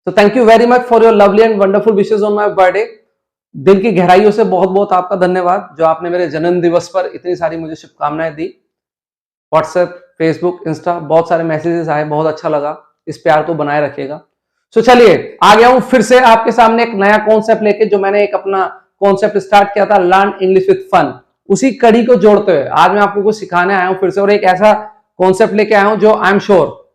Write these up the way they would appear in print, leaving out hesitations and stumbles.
So thank you very much for your lovely and wonderful wishes on my birthday. दिल की गहराइयों से बहुत बहुत आपका धन्यवाद जो आपने मेरे जन्म दिवस पर इतनी सारी मुझे शुभकामनाएं दी। व्हाट्सएप, फेसबुक, इंस्टा बहुत सारे मैसेजेस आए, बहुत अच्छा लगा। इस प्यार को बनाए रखिएगा। सो चलिए आ गया हूं फिर से आपके सामने एक नया कॉन्सेप्ट लेके, जो मैंने एक अपना कॉन्सेप्ट स्टार्ट किया था, लर्न इंग्लिश विद फन। उसी कड़ी को जोड़ते हुए आज मैं आपको कुछ सिखाने आया हूं फिर से, और एक ऐसा कॉन्सेप्ट लेके आया हूं जो I am sure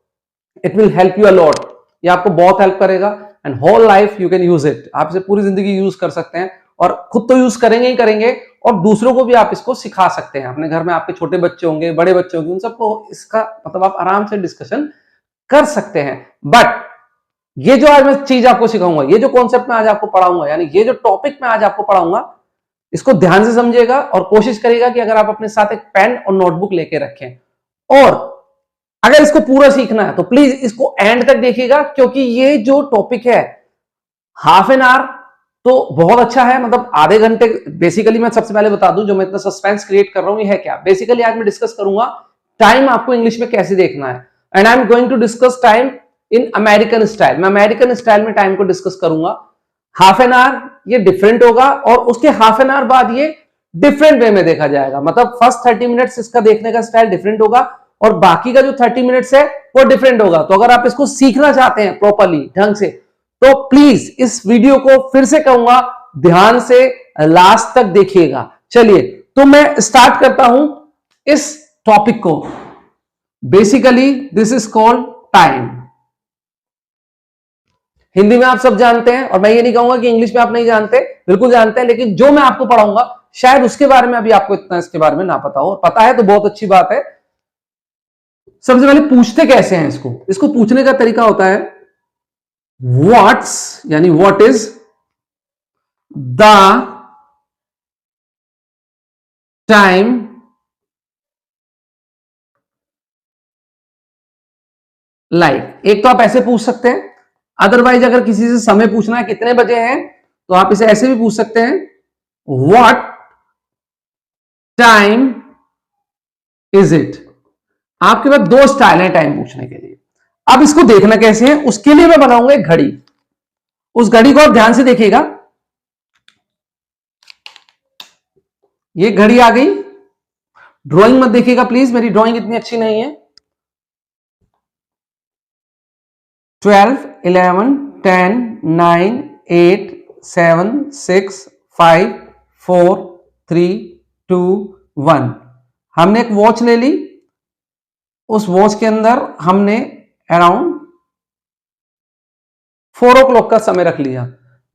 it will help you a lot. ये आपको बहुत हेल्प करेगा and whole life you can use it. आप इसे पूरी जिंदगी यूज कर सकते हैं और खुद तो यूज करेंगे ही करेंगे और दूसरों को भी आप इसको सिखा सकते हैं। अपने घर में आपके छोटे बच्चे होंगे, बड़े बच्चे होंगे, उन सबको इसका मतलब आप आराम से डिस्कशन कर सकते हैं। बट ये जो आज मैं चीज आपको सिखाऊंगा, ये जो कॉन्सेप्ट मैं आज आपको पढ़ाऊंगा, यानी ये जो टॉपिक मैं आज आपको पढ़ाऊंगा, इसको ध्यान से समझिएगा और कोशिश करिएगा कि अगर आप अपने साथ एक पेन और नोटबुक लेके रखें, और अगर इसको पूरा सीखना है तो प्लीज इसको एंड तक देखिएगा, क्योंकि ये जो टॉपिक है हाफ एन आवर तो बहुत अच्छा है, मतलब आधे घंटे। बेसिकली मैं सबसे पहले बता दूं, जो मैं इतना सस्पेंस क्रिएट कर रहा हूं ये है क्या। बेसिकली आज मैं डिस्कस करूंगा टाइम आपको इंग्लिश में कैसे देखना है, and I am going to discuss time in American style. मैं अमेरिकन स्टाइल में टाइम को डिस्कस करूंगा। हाफ एन आवर ये डिफरेंट होगा और उसके हाफ एन आवर बाद ये डिफरेंट वे में देखा जाएगा। मतलब फर्स्ट 30 मिनट्स इसका देखने का स्टाइल डिफरेंट होगा और बाकी का जो 30 मिनट्स है वो डिफरेंट होगा। तो अगर आप इसको सीखना चाहते हैं प्रॉपरली ढंग से, तो प्लीज इस वीडियो को फिर से कहूंगा ध्यान से लास्ट तक देखिएगा। चलिए तो मैं स्टार्ट करता हूं इस टॉपिक को। Basically this is called time. Hindi में आप सब जानते हैं और मैं ये नहीं कहूंगा कि इंग्लिश में आप नहीं जानते, बिल्कुल जानते हैं, लेकिन जो मैं आपको पढ़ाऊंगा शायद उसके बारे में अभी आपको इतना इसके बारे में ना पता हो। पता है तो बहुत अच्छी बात है। सबसे पहले पूछते कैसे हैं इसको पूछने का तरीका होता है व्हाट्स, यानी what is the time like. एक तो आप ऐसे पूछ सकते हैं, अदरवाइज अगर किसी से समय पूछना है कितने बजे हैं, तो आप इसे ऐसे भी पूछ सकते हैं व्हाट टाइम इज इट। आपके पास दो स्टाइल है टाइम पूछने के लिए। अब इसको देखना कैसे है, उसके लिए मैं बनाऊंगा एक घड़ी। उस घड़ी को आप ध्यान से देखिएगा। ये घड़ी आ गई। ड्राइंग मत देखिएगा प्लीज, मेरी ड्राइंग इतनी अच्छी नहीं है। 12, 11, 10, 9, 8, 7, 6, 5, 4, 3, 2, 1। हमने एक वॉच ले ली। उस वॉच के अंदर हमने अराउंड 4 o'clock का समय रख लिया।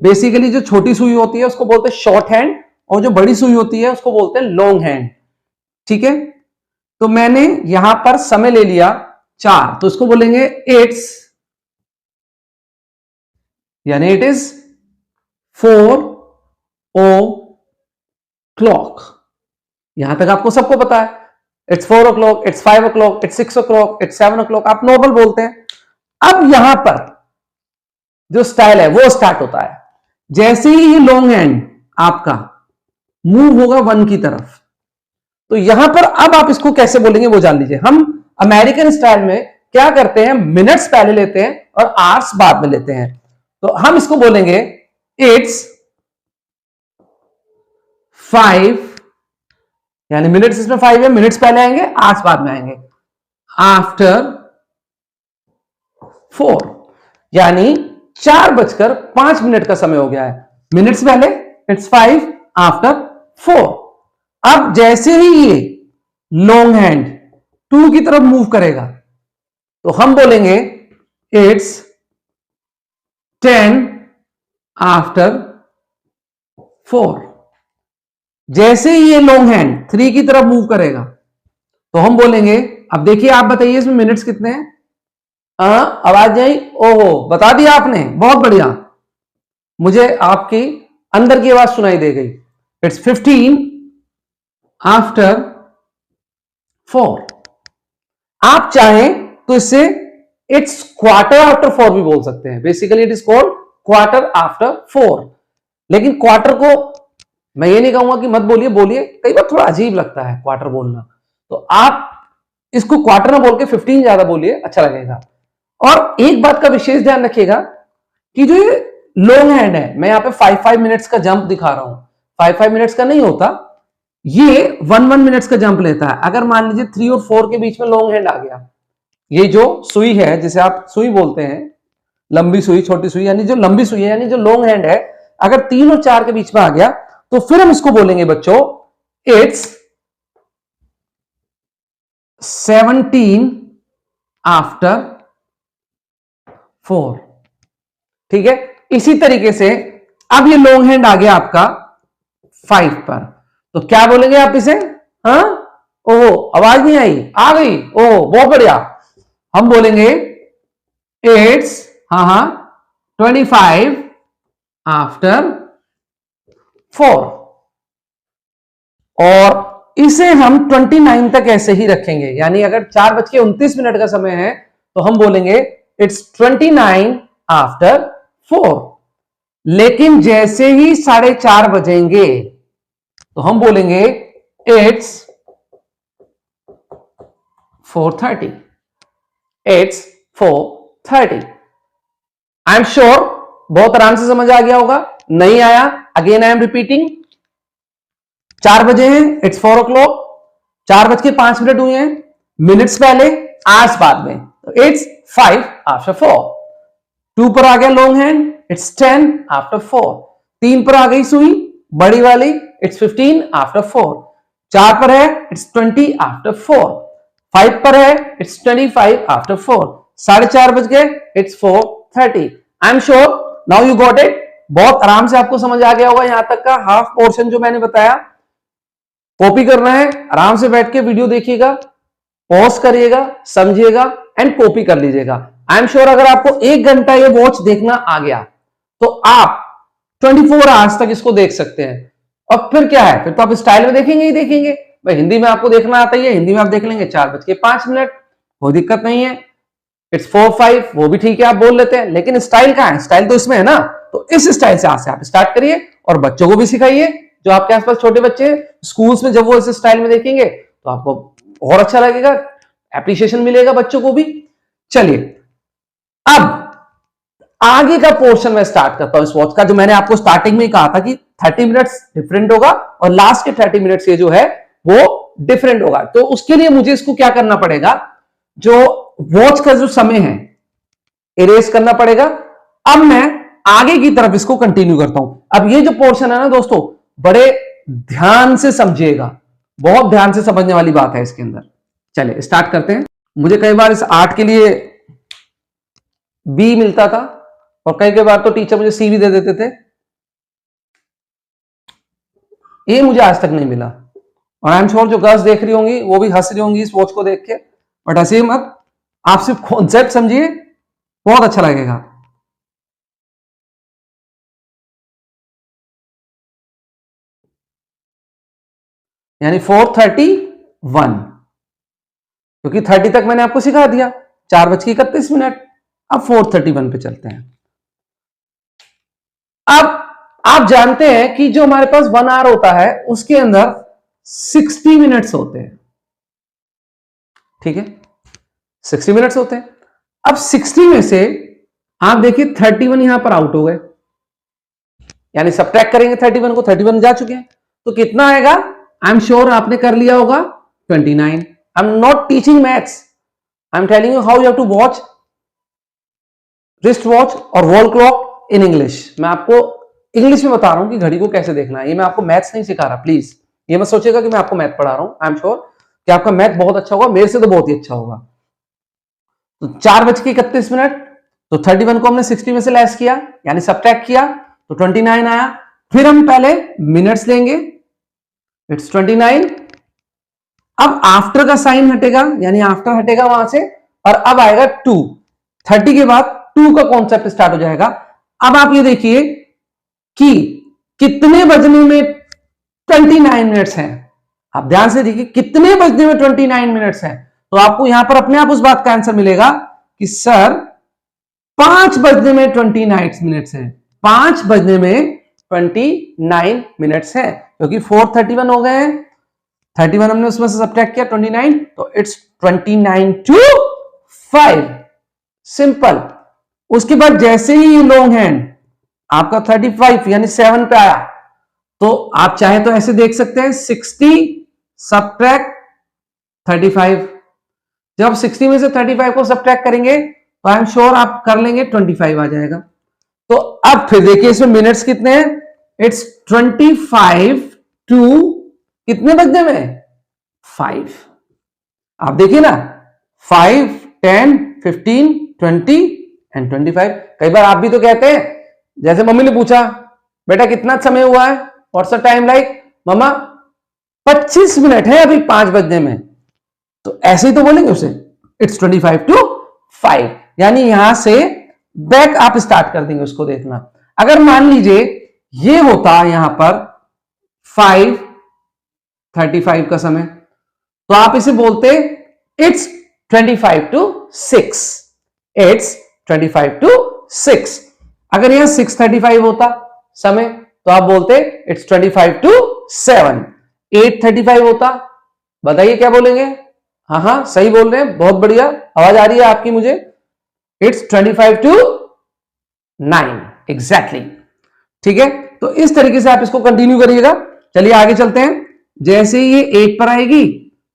बेसिकली जो छोटी सुई होती है उसको बोलते हैं शॉर्ट हैंड, और जो बड़ी सुई होती है उसको बोलते हैं लॉन्ग हैंड। ठीक है, तो मैंने यहां पर समय ले लिया 4, तो इसको बोलेंगे इट्स, यानी इट इज 4 o'clock। यहां तक आपको सबको पता है। It's 4 o'clock, it's 5 o'clock, it's 6 o'clock, it's 7 o'clock, आप नॉर्मल बोलते हैं। अब यहां पर जो स्टाइल है वो स्टार्ट होता है जैसे ही ये लॉन्ग हैंड आपका मूव होगा 1 की तरफ, तो यहां पर अब आप इसको कैसे बोलेंगे वो जान लीजिए। हम अमेरिकन स्टाइल में क्या करते हैं, मिनट्स पहले लेते हैं और आवर्स बाद में लेते हैं। तो हम इसको बोलेंगे इट्स 5, यानी मिनट्स इसमें 5 है, मिनट्स पहले आएंगे, आवर्स बाद में आएंगे। आफ्टर 4, यानी 4:05 का समय हो गया है। मिनट्स पहले इट्स 5, आफ्टर 4। अब जैसे ही ये लॉन्ग हैंड 2 की तरफ मूव करेगा तो हम बोलेंगे इट्स 10 आफ्टर 4। जैसे ही ये लॉन्ग हैंड 3 की तरफ मूव करेगा तो हम बोलेंगे, अब देखिए आप बताइए इसमें मिनट्स कितने हैं। आवाज नहीं, ओहो बता दिया आपने, बहुत बढ़िया, मुझे आपकी अंदर की आवाज सुनाई दे गई। It's 15 after 4। आप चाहें तो इससे इट्स क्वार्टर आफ्टर 4 भी बोल सकते हैं। Basically it is called quarter after 4। लेकिन क्वार्टर को मैं ये नहीं कहूंगा कि मत बोलिए, बोलिए, कई बार थोड़ा अजीब लगता है क्वार्टर बोलना, तो आप इसको क्वार्टर ना बोल के 15 ज्यादा बोलिए, अच्छा लगेगा। और एक बात का विशेष ध्यान रखिएगा कि जो ये लॉन्ग हैंड है, मैं यहाँ पे 5 मिनट्स का जंप दिखा रहा हूं, 5 मिनट्स का नहीं होता, ये 1 मिनट्स का जंप लेता है। अगर मान लीजिए 3 और 4 के बीच में लॉन्ग हैंड आ गया, ये जो सुई है जिसे आप सुई बोलते हैं, लंबी सुई छोटी सुई, यानी जो लंबी सुई है यानी जो लॉन्ग हैंड है, अगर 3 और 4 के बीच में आ गया तो फिर हम इसको बोलेंगे बच्चों इट्स 17 आफ्टर 4। ठीक है, इसी तरीके से अब ये लॉन्ग हैंड आ गया आपका 5 पर, तो क्या बोलेंगे आप इसे? हाँ, ओहो आवाज नहीं आई, आ गई, ओहो बहुत बढ़िया। हम बोलेंगे इट्स 25 आफ्टर 4, और इसे हम 29 तक ऐसे ही रखेंगे, यानी अगर 4:29 का समय है तो हम बोलेंगे इट्स 29 आफ्टर 4। लेकिन जैसे ही 4:30 बजेंगे तो हम बोलेंगे it's 4:30, it's 4:30। I am sure बहुत आराम से समझ आ गया होगा। नहीं आया, अगेन आई एम रिपीटिंग। 4 बजे हैं, इट्स 4 o'clock, 4:05 हुए हैं, मिनट्स पहले, आवर्स बाद में, तो इट्स 5 आफ्टर 4। 2 पर आ गया लॉन्ग हैंड, इट्स 10 आफ्टर 4। 3 पर आ गई सुई बड़ी वाली, इट्स 15 आफ्टर 4। 4 पर है, इट्स 20 आफ्टर 4। 5 पर है, इट्स 25 आफ्टर 4। 4:30 बज गए, it's 4:30। I am sure now you got it. बहुत आराम से आपको समझ आ गया होगा यहां तक का हाफ पोर्शन जो मैंने बताया। कॉपी करना है, आराम से बैठ के वीडियो देखिएगा, पॉज करिएगा, समझिएगा एंड कॉपी कर लीजिएगा। आई एम श्योर अगर आपको 1 घंटा ये वॉच देखना आ गया तो आप 24 आवर्स तक इसको देख सकते हैं। और फिर क्या है, फिर तो आप स्टाइल में देखेंगे ही देखेंगे। भाई हिंदी में आपको देखना आता ही है, हिंदी में आप देख लेंगे 4:05, कोई दिक्कत नहीं है। इट्स 4:05 वो भी ठीक है, आप बोल लेते हैं, लेकिन स्टाइल कहां है? स्टाइल तो इसमें है ना। तो इस स्टाइल से आज से आप स्टार्ट करिए और बच्चों को भी सिखाइए। जो आपके आसपास छोटे बच्चे हैं, स्कूल्स में जब वो इस स्टाइल में देखेंगे तो आपको और अच्छा लगेगा, एप्रिसिएशन मिलेगा बच्चों को भी। चलिए अब आगे का पोर्शन मैं स्टार्ट करता हूं इस वॉच का, जो मैंने आपको स्टार्टिंग में ही कहा था कि 30 मिनट्स डिफरेंट होगा और लास्ट के 30 मिनट्स ये जो है वो डिफरेंट होगा। तो उसके लिए मुझे इसको क्या करना पड़ेगा, जो वॉच का जो समय है इरेज करना पड़ेगा। अब मैं आगे की तरफ इसको कंटिन्यू करता हूं। अब ये जो पोर्शन है ना दोस्तों, बड़े ध्यान से समझिएगा, बहुत ध्यान से समझने वाली बात है इसके अंदर। चलिए स्टार्ट करते हैं। मुझे कई बार इस आर्ट के लिए बी मिलता था और कई बार तो टीचर मुझे सी भी दे देते थे। ये मुझे आज तक नहीं मिला, और आई एम श्योर जो गर्ल्स देख रही होंगी वो भी हंस रही होंगी इस वॉच को देख के, बट हंसिए मत, आप सिर्फ कॉन्सेप्ट समझिए, बहुत अच्छा लगेगा। यानी 4:31, क्योंकि 30 तक मैंने आपको सिखा दिया, 4:31। अब 4:31 पे चलते हैं। अब आप जानते हैं कि जो हमारे पास 1 आवर होता है उसके अंदर 60 मिनट्स होते हैं, ठीक है, 60 मिनट्स होते हैं। अब 60 में से आप देखिए 31 यहां पर आउट हो गए, यानी सब्ट्रैक्ट करेंगे 31 को, 31 जा चुके हैं, तो कितना आएगा? आई एम श्योर आपने कर लिया होगा 29। I am not teaching maths, I am telling you how you have to watch wrist watch और वॉल क्लॉक इन इंग्लिश। मैं आपको इंग्लिश में बता रहा हूं कि घड़ी को कैसे देखना है, ये मैं आपको मैथ्स नहीं सिखा रहा। प्लीज ये मत सोचिएगा कि मैं आपको मैथ पढ़ा रहा हूं। आई एम श्योर कि आपका मैथ बहुत अच्छा होगा, मेरे से तो बहुत ही अच्छा होगा। तो 4:31, तो 31 को हमने 60 में से लेस किया, यानी सब्ट्रैक्ट किया, तो 29 आया। फिर हम पहले मिनट्स लेंगे, इट्स 29। अब आफ्टर का साइन हटेगा, यानी आफ्टर हटेगा वहां से, और अब आएगा 2। 30 के बाद 2 का कॉन्सेप्ट स्टार्ट हो जाएगा। अब आप ये देखिए कि कितने बजने में 29 मिनट्स हैं। आप ध्यान से देखिए कितने बजने में 29 मिनट्स हैं, तो आपको यहां पर अपने आप उस बात का आंसर मिलेगा कि सर 5 बजने में 29 मिनट्स हैं। 5 बजने में 29 मिनट्स है, क्योंकि 4:31 हो गए हैं, 31 हमने उसमें से सब्ट्रैक्ट किया 29, तो इट्स 29 to 5। सिंपल। उसके बाद जैसे ही ये लॉन्ग हैंड आपका 35 यानी 7 पे आया, तो आप चाहे तो ऐसे देख सकते हैं 60 सबट्रैक्ट 35। जब 60 में से 35 को सबट्रैक्ट करेंगे तो आई एम श्योर आप कर लेंगे 25 आ जाएगा। तो अब फिर देखिए इसमें मिनट्स कितने हैं, इट्स 25 टू कितने बजने में 5। आप देखिए ना 5, 10, 15, 20 एंड 25। कई बार आप भी तो कहते हैं, जैसे मम्मी ने पूछा बेटा कितना समय हुआ है, व्हाट्स द टाइम लाइक, मम्मा 25 मिनट है अभी 5 बजने में, तो ऐसे ही तो बोलेंगे उसे इट्स 25 टू 5, यानी यहां से बैक आप स्टार्ट कर देंगे उसको देखना। अगर मान लीजिए ये होता यहां पर 5:35 का समय, तो आप इसे बोलते इट्स 25 टू 6, इट्स 25 टू 6। अगर यहां 6:35 होता समय तो आप बोलते इट्स 25 टू 7। 8:35 होता, बताइए क्या बोलेंगे? हाँ हाँ सही बोल रहे हैं, बहुत बढ़िया, आवाज आ रही है आपकी मुझे। It's 25 to 9 exactly. ठीक है, तो इस तरीके से आप इसको कंटिन्यू करिएगा। चलिए आगे चलते हैं। जैसे ही ये 8 पर आएगी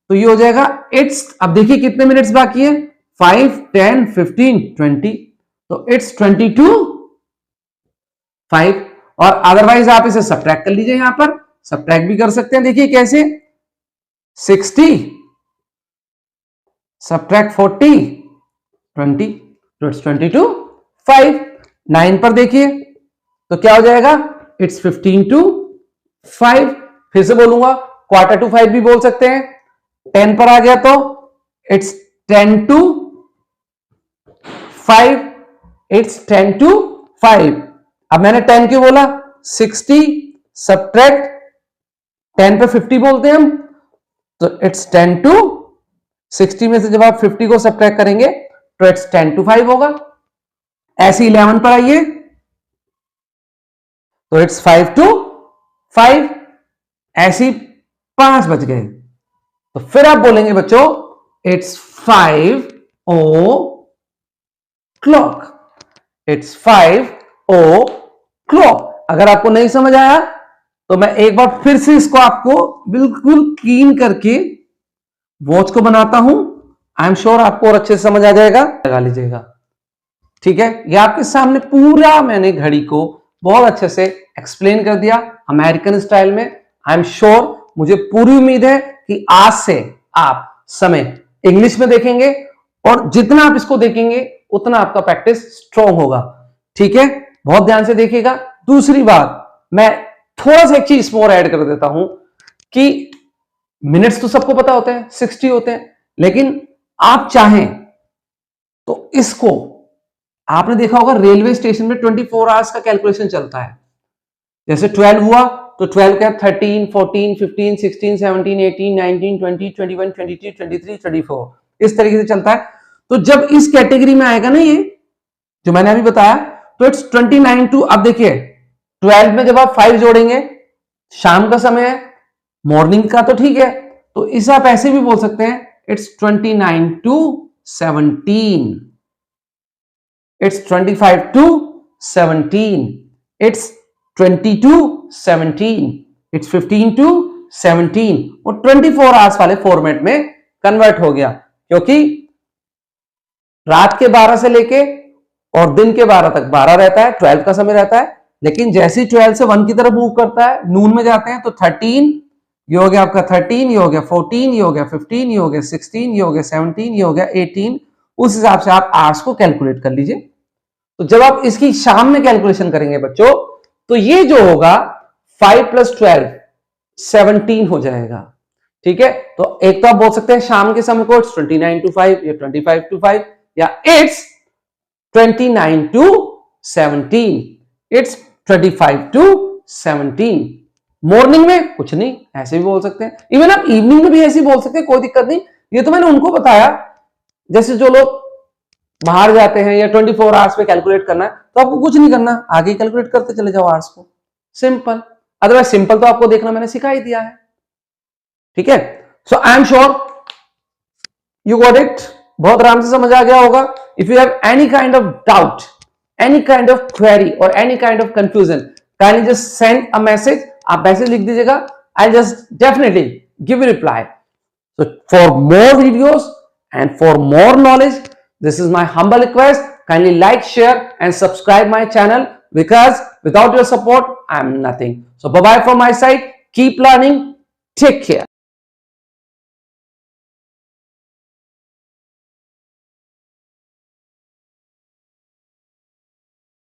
तो ये हो जाएगा इट्स, अब देखिए कितने मिनट्स बाकी है, 5, 10, 15, 20, तो इट्स 22 5। और अदरवाइज आप इसे सब्ट्रैक्ट कर लीजिए, यहां पर सब्ट्रैक्ट भी कर सकते हैं। देखिए कैसे, 60 सब्ट्रैक्ट 40 20, तो इट्स 22 5। 9 पर देखिए तो क्या हो जाएगा, इट्स 15 टू 5। फिर से बोलूंगा, क्वार्टर टू 5 भी बोल सकते हैं। 10 पर आ गया तो इट्स 10 टू 5, इट्स 10 टू 5। अब मैंने 10 क्यों बोला, 60 सब्ट्रैक्ट 10 पे 50 बोलते हैं हम, तो इट्स 10 टू 60 में से जब आप 50 को सब्ट्रैक्ट करेंगे तो इट्स 10 टू 5 होगा। ऐसे 11 पर आइए तो इट्स 5 टू 5, ऐसी 5 बज गए, तो फिर आप बोलेंगे बच्चों इट्स 5 o'clock, इट्स 5 o'clock। अगर आपको नहीं समझ आया तो मैं एक बार फिर से इसको आपको बिल्कुल क्लीन करके वॉच को बनाता हूं, आई एम श्योर आपको और अच्छे से समझ आ जाएगा, लगा लीजिएगा। ठीक है, ये आपके सामने पूरा मैंने घड़ी को बहुत अच्छे से एक्सप्लेन कर दिया अमेरिकन स्टाइल में। आई एम श्योर, मुझे पूरी उम्मीद है कि आज से आप समय इंग्लिश में देखेंगे और जितना आप इसको देखेंगे उतना आपका प्रैक्टिस स्ट्रांग होगा। ठीक है, बहुत ध्यान से देखिएगा। दूसरी बात, मैं थोड़ा सा एक चीज और ऐड कर देता हूं कि मिनट्स तो सबको पता होते हैं 60 होते हैं, लेकिन आप चाहें तो इसको, आपने देखा होगा रेलवे स्टेशन में 24 आवर्स का कैलकुलेशन चलता है। जैसे 12 हुआ तो 12 का 13, 14, 15, 16, 17, 18, 19, 20, 21, 22, 23, 24 इस तरीके से चलता है। तो जब इस कैटेगरी में आएगा ना ये जो मैंने अभी बताया, तो इट्स 29 टू, अब देखिए 12 में जब आप 5 जोड़ेंगे, शाम का समय है, मॉर्निंग का तो ठीक है, तो इसे आप ऐसे भी बोल सकते हैं it's 29 to 17, it's 25 to 17, it's 20 to 17, it's 15 to 17, और 24 आवर्स वाले फॉर्मेट में कन्वर्ट हो गया, क्योंकि रात के 12 से लेके और दिन के 12 तक 12 रहता है, 12 का समय रहता है। लेकिन जैसे ही 12 से 1 की तरफ मूव करता है, नून में जाते हैं, तो 13 ये हो गया आपका 13, ये हो गया 14, ये हो गया 15, ये हो गया 16, ये हो गया 17, ये हो गया 18। उस हिसाब से आप आवर्स को कैलकुलेट कर लीजिए। तो जब आप इसकी शाम में कैलकुलेशन करेंगे बच्चों, तो ये जो होगा 5 + 12 17 हो जाएगा। ठीक है, तो एक तो आप बोल सकते हैं शाम के समय को इट्स 29 टू 5 या 25 टू 5 या it's 29 to 17, it's 25 to 17। Morning में कुछ नहीं, ऐसे भी बोल सकते हैं। इवन आप इवनिंग में भी ऐसे बोल सकते हैं, कोई दिक्कत नहीं। ये तो मैंने उनको बताया, जैसे जो लोग बाहर जाते हैं या 24 आवर्स पे कैलकुलेट करना है, तो आपको कुछ नहीं करना, आगे कैलकुलेट करते चले जाओ आवर्स को, सिंपल। अदरवाइज सिंपल तो आपको देखना मैंने सिखा ही दिया है। ठीक है, so I am sure you got it, बहुत आराम से समझ आ गया होगा। If you have any kind of doubt any kind of query or any kind of confusion, kindly just send a message. आप मैसेज लिख दीजिएगा, I'll just definitely give you reply. So for more videos and for more knowledge, this is my humble request. Kindly like, share and subscribe my channel, because without your support, I am nothing. So bye bye from my side. Keep learning. Take care.